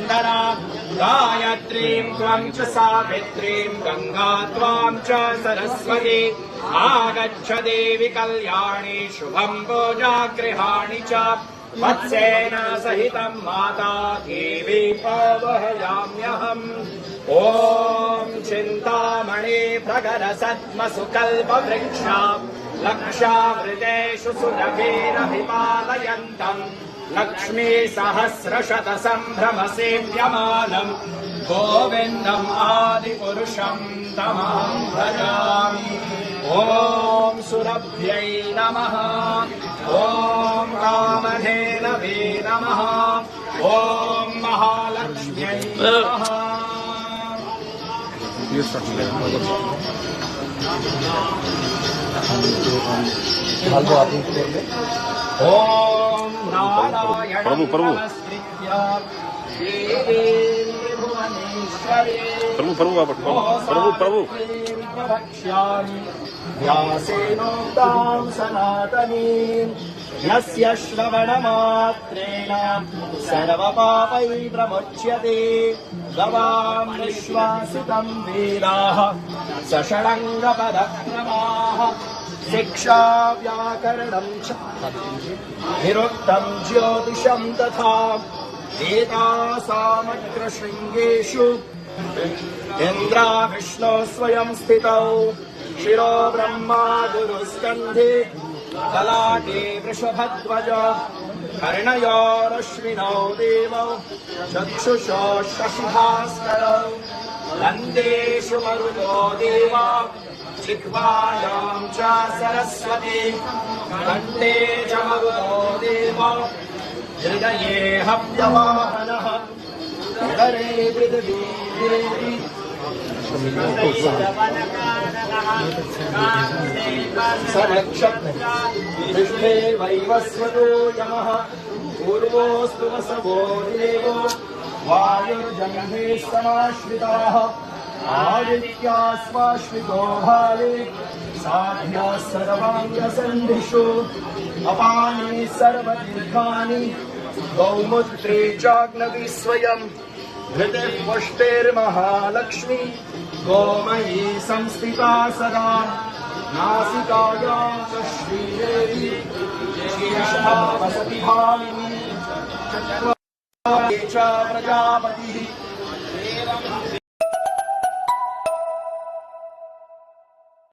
वसुन्धरा गायत्रीं त्वं च सावित्रीं गंगा त्वां च सरस्वती आगच्छ देवि कल्याणी शुभं पूजागृहाणि च वत्सेन सहितं माता देवी पावहयाम्यहम्। ॐ चिन्तामणि प्रगरसत्मसुकल्पवृक्षा लक्षावृतेषु सुरभिरभिपालयन्तम् लक्ष्मी सहस्रशतसम्भ्रमसेव्यमानम् गोविन्दम् आदिपुरुषं तमहं भजामि। ॐ सुरभ्यै नमः। ॐ कामधेनवे नमः। ॐ महालक्ष्म्यै नमः। ओम नारायण प्रभु प्रभु प्रभु प्रभु प्रभु प्रभु व्यासेनोक्तां सनातनीं यस्य श्रवणमात्रेण सर्वपापै प्रमुच्यते गवां निश्वासितं वेदाः सषडङ्गपदक्रमाः शिक्षा व्याकरणं च निरुक्तं ज्योतिषं तथा वेदासामग्रशृङ्गेषु इन्द्रा विष्णु स्वयं स्थितौ शिरो ब्रह्मा गुरुस्कन्धे ललाटे वृषभध्वज कर्णयोरश्विनौ देवौ चक्षुषो शशिभास्करौ दन्तेषु मरुतो देवा जिह्वायां च सरस्वती कण्ठे च मरुतो देवो हृदये हव्यवाहनः उदरे पृथिवी देवी विष्णे वैवस्वतो यमः पूर्वोऽस्तु वसवो देवो वायुर्जन्मे समाश्रिताः आदित्यास्वाश्रितो भाले साध्या सर्वाङ्गसन्धिषु अपानि सर्वतीर्थानि गौमुत्रे चाग्नवि स्वयं हृदि पुष्टिर्महालक्ष्मी गोमयी संस्थिता सदा नासिकायां च श्रीदेवी शीर्षा वसति भामिनी चत्वारि च प्रजापतिः